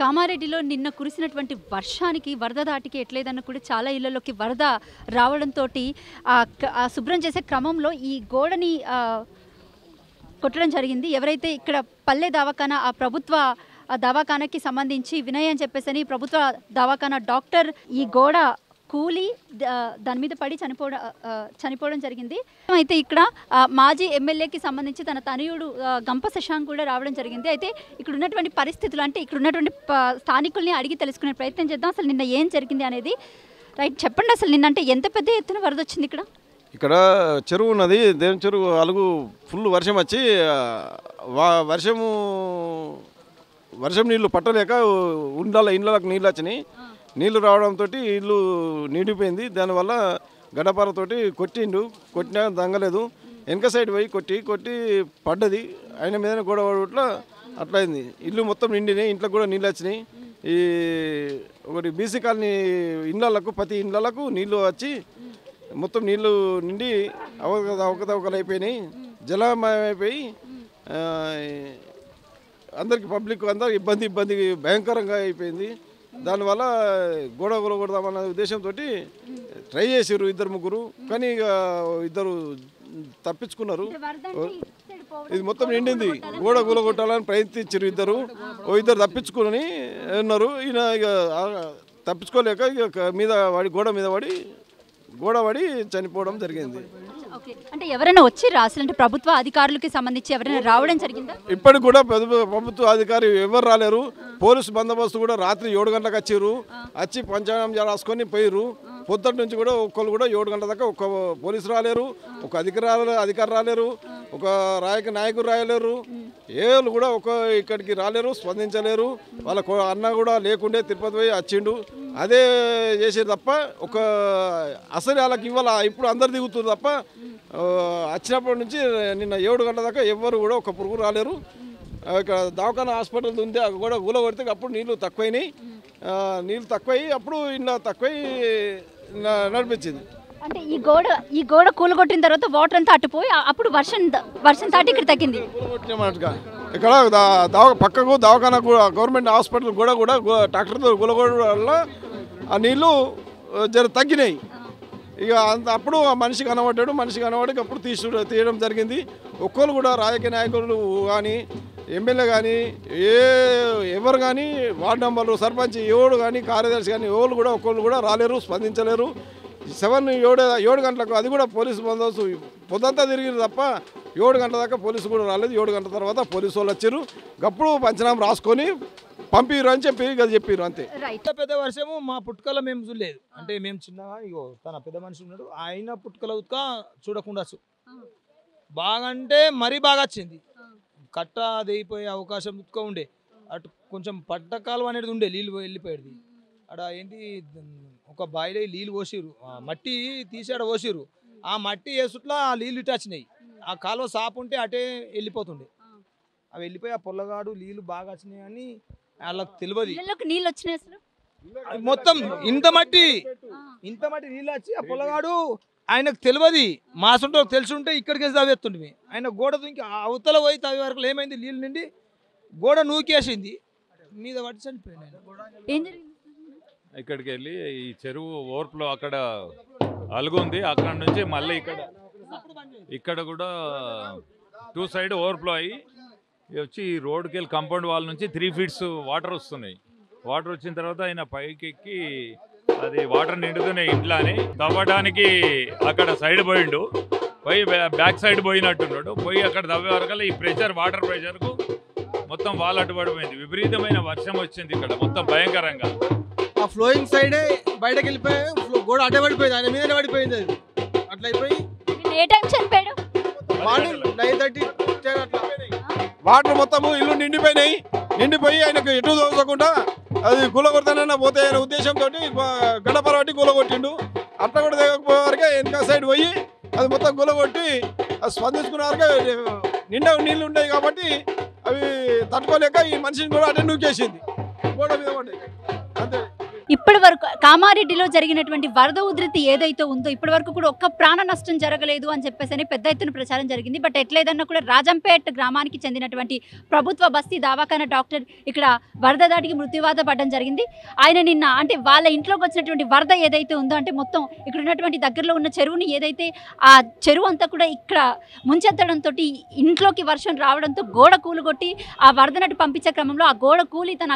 కామారెడ్డిలో నిన్న కురిసినటువంటి వర్షానికి వరద దాటికి ఎట్లేదన్న కూడా చాలా ఇళ్లలోకి వరద రావడంతో శుభ్రం చేసే క్రమంలో ఈ గోడని కొట్టడం జరిగింది. ఎవరైతే ఇక్కడ పల్లె దవాఖానా ఆ ప్రభుత్వ దవాఖానాకి సంబంధించి వినయ్ అని చెప్పేసి ప్రభుత్వ దవాఖానా డాక్టర్ ఈ గోడ కూలి దాని మీద పడి చనిపోవడం జరిగింది. అయితే ఇక్కడ మాజీ ఎమ్మెల్యేకి సంబంధించి తన తనయుడు గంప శశాంక్ కూడా రావడం జరిగింది. అయితే ఇక్కడ ఉన్నటువంటి పరిస్థితులు అంటే ఇక్కడ ఉన్నటువంటి స్థానికుల్ని అడిగి తెలుసుకునే ప్రయత్నం చేద్దాం. అసలు నిన్న ఏం జరిగింది అనేది. రైట్, చెప్పండి. అసలు నిన్న అంటే ఎంత పెద్ద ఎత్తున వరద వచ్చింది ఇక్కడ? ఇక్కడ చెరువు ఉన్నది, దేవుని చెరువు. అలుగు ఫుల్ వర్షం వచ్చి వర్షం నీళ్లు పట్టలేక ఇండ్లకు నీళ్ళు వచ్చినాయి. నీళ్లు రావడంతో ఇల్లు నిండిపోయింది. దానివల్ల గడపారతోటి కొట్టినా దంగలేదు. వెనక సైడ్ పోయి కొట్టి పడ్డది. ఆయన మీద గొడవ అట్లా అయింది. ఇల్లు మొత్తం నిండినాయి, ఇంట్లోకి కూడా నీళ్ళు వచ్చినాయి. ఈ ఒకటి బీసీ కాలనీ ఇళ్ళకు ప్రతి ఇళ్ళకు నీళ్లు వచ్చి మొత్తం నీళ్లు నిండి అవకతవకలు అయిపోయినాయి, జలమయమైపోయి అందరికి పబ్లిక్ అందరికి ఇబ్బంది భయంకరంగా అయిపోయింది. దానివల్ల గోడ కొడదామన్న ఉద్దేశంతో ట్రై చేసారు ఇద్దరు ముగ్గురు, కానీ ఇక ఇద్దరు తప్పించుకున్నారు. ఇది మొత్తం నిండింది. గోడ కూలగొట్టాలని ప్రయత్నించారు ఇద్దరు తప్పించుకుని ఉన్నారు. ఈయన ఇక తప్పించుకోలేక ఇక గోడ పడి చనిపోవడం జరిగింది. అంటే ఎవరైనా వచ్చి రాసాలంటే ప్రభుత్వ అధికారులకి సంబంధించి ఎవరైనా రావడం జరిగిందా? ఇప్పటికి కూడా ప్రభుత్వ అధికారి ఎవరు రాలేరు. పోలీసు బందోబస్తు కూడా రాత్రి 7 గంటలకు వచ్చి పంచాంగం రాసుకొని పోయిర్రు. పొద్దుటి నుంచి కూడా ఒక్కళ్ళు కూడా 7 గంటల దాకా ఒక్క పోలీసు రాలేరు, ఒక అధికారి రాలేరు, ఒక నాయకుడు రాయలేరు. ఏళ్ళు కూడా ఇక్కడికి రాలేరు, స్పందించలేరు. వాళ్ళ అన్న కూడా లేకుండే తిరుపతి పోయి వచ్చిండు. అదే చేసేది తప్ప అసలు వాళ్ళకి ఇప్పుడు అందరు దిగుతుంది తప్ప వచ్చినప్పటి నుంచి నిన్న 7 గంటల దాకా ఎవ్వరు కూడా ఒక పురుగు రాలేరు. ఇక్కడ దవాఖానా హాస్పిటల్ ఉంది, అవి కూడా ఊల కొడితే అప్పుడు నీళ్లు తక్కువైనాయి. అప్పుడు ఇలా తక్కువై నడిపించింది. అంటే ఈ గోడ కూలగొట్టిన తర్వాత వాటర్ అంతా అట్టుపోయి అప్పుడు వర్షం దాటి ఇక్కడ తగ్గింది. ఇక్కడ పక్కకు దవాఖానా గవర్నమెంట్ హాస్పిటల్ కూడా ట్రాక్టర్తో కూలగొట్టడం వల్ల ఆ నీళ్లు తగ్గినాయి. ఇక అప్పుడు మనిషి కనబడి అప్పుడు తీయడం జరిగింది. ఒక్కరు కూడా రాజకీయ నాయకులు కానీ ఎమ్మెల్యే కానీ ఎవరు కానీ వార్డు మెంబర్లు సర్పంచ్ ఎవరు కానీ కార్యదర్శి కానీ ఒక్కరు కూడా రాలేరు, స్పందించలేరు. 7 గంటలకు అది కూడా పోలీసు బందోబస్తు పొద్దంతా తిరిగింది తప్ప 7 గంటల దాకా పోలీసు కూడా రాలేదు. 7 గంటల తర్వాత పోలీసు వాళ్ళు వచ్చారు. అప్పుడు పంచనామా రాసుకొని పంపిరు అని చెప్పారు అంతే. పెద్ద వర్షము మా పుట్టుకల మేము చూడలేదు. అంటే మేము చిన్నగా తన పెద్ద మనిషి ఉన్నాడు, ఆయన పుట్టుకల ఉత్క చూడకుండా బాగా అంటే మరీ బాగా వచ్చింది. కట్ట దిగిపోయే అవకాశం ఉత్క ఉండే. అటు కొంచెం పట్టకాలం అనేది ఉండే, నీళ్ళు వెళ్ళిపోయేది. అక్కడ ఏంటి ఒక బాయిలో నీళ్ళు పోసిరు, మట్టి తీసి ఆడ పోసిరు. ఆ మట్టి వేసుట్లా ఆ నీళ్ళు ఇటు వచ్చినాయి. ఆ కాలువ సాపు ఉంటే అటే వెళ్ళిపోతుండే. అవి వెళ్ళిపోయి ఆ పొల్లగాడు నీళ్ళు బాగా వచ్చినాయి అని వాళ్ళకి తెలియదు. నీళ్ళు వచ్చినాయి మొత్తం ఇంత మట్టి నీళ్ళు వచ్చి ఆ పొల్లగాడు ఆయనకు తెలియదు. మాసంటో తెలుసుంటే ఇక్కడికి తవ్వేస్తుండే. ఆయన గోడ ఇంకా అవతల పోయి తవ్వే వరకు ఏమైంది, నీళ్ళు నిండి గోడ నూకేసింది, మీద పట్టి చనిపోయింది. ఇక్కడికి వెళ్ళి ఈ చెరువు ఓవర్ఫ్లో అక్కడ అలుగుంది. అక్కడ నుంచి మళ్ళీ ఇక్కడ కూడా 2 సైడ్ ఓవర్ఫ్లో అయ్యి వచ్చి ఈ రోడ్కి వెళ్ళి కాంపౌండ్ వాల్ నుంచి 3 ఫీట్స్ వాటర్ వస్తున్నాయి. వాటర్ వచ్చిన తర్వాత ఆయన పైకి ఎక్కి అది వాటర్ నిండుతున్నాయి ఇంట్లో అని తవ్వడానికి అక్కడ సైడ్ పోయి బ్యాక్ సైడ్ పోయినట్టున్నాడు. పోయి అక్కడ తవ్వే వరకు ఈ వాటర్ ప్రెషర్కు మొత్తం వాల్ అడ్డుపడిపోయింది. విపరీతమైన వర్షం వచ్చింది ఇక్కడ మొత్తం భయంకరంగా. ఆ ఫ్లోయింగ్ సైడే బయటకు వెళ్ళిపోయి గోడ అడ్డపడిపోయింది, ఆయన మీద పడిపోయింది. అది అట్లా అయిపోయి ఏ టైం చనిపోయాడు? మార్నింగ్ 9:30 అట్లా. వాటర్ మొత్తము ఇల్లు నిండిపోయి ఆయనకు ఎటు దోచకుండా అది కూలగొడతానన్నా పోతే అనే ఉద్దేశంతో గడపర పట్టి కూలగొట్టిండు. అట్లా కూడా దిగకపోయే వరకే వెనక సైడ్ పోయి అది మొత్తం కూలగొట్టి అది స్పందించుకునే వరకే నీళ్ళు ఉండేవి కాబట్టి అవి తట్టుకోలేక ఈ మనిషిని కూడా అటే నూకేసింది, గోడ మీద పడ్డాయి అంతే. ఇప్పటి వరకు కామారెడ్డిలో జరిగినటువంటి వరద ఉధృతి ఏదైతే ఉందో ఇప్పటి వరకు కూడా ఒక్క ప్రాణ నష్టం జరగలేదు అని చెప్పేసి పెద్ద ఎత్తున ప్రచారం జరిగింది. బట్ ఎట్లేదన్నా కూడా రాజంపేట్ గ్రామానికి చెందినటువంటి ప్రభుత్వ బస్తీ దవాఖానా డాక్టర్ ఇక్కడ వరద దాటికి మృత్యువాత పడడం జరిగింది. ఆయన నిన్న అంటే వాళ్ళ ఇంట్లోకి వచ్చినటువంటి వరద ఏదైతే ఉందో అంటే మొత్తం ఇక్కడ ఉన్నటువంటి దగ్గరలో ఉన్న చెరువుని ఏదైతే ఆ చెరువు అంతా కూడా ఇక్కడ ముంచెత్తడంతో ఇంట్లోకి వర్షం రావడంతో గోడ కూలుగొట్టి ఆ వరదనట్టు పంపించే క్రమంలో ఆ గోడ కూలి తన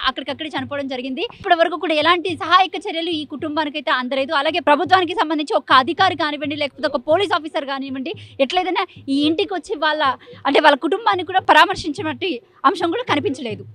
అక్కడికక్కడే చనిపోవడం జరిగింది. ఇప్పటి వరకు కూడా ఎలాంటి సహాయక చర్యలు ఈ కుటుంబానికి అయితే అందలేదు. అలాగే ప్రభుత్వానికి సంబంధించి ఒక అధికారి కానివ్వండి లేకపోతే ఒక పోలీస్ ఆఫీసర్ కానివ్వండి ఎట్లయినా ఈ ఇంటికి వచ్చి వాళ్ళ కుటుంబాన్ని కూడా పరామర్శించినట్టు అంశం కూడా కనిపించలేదు.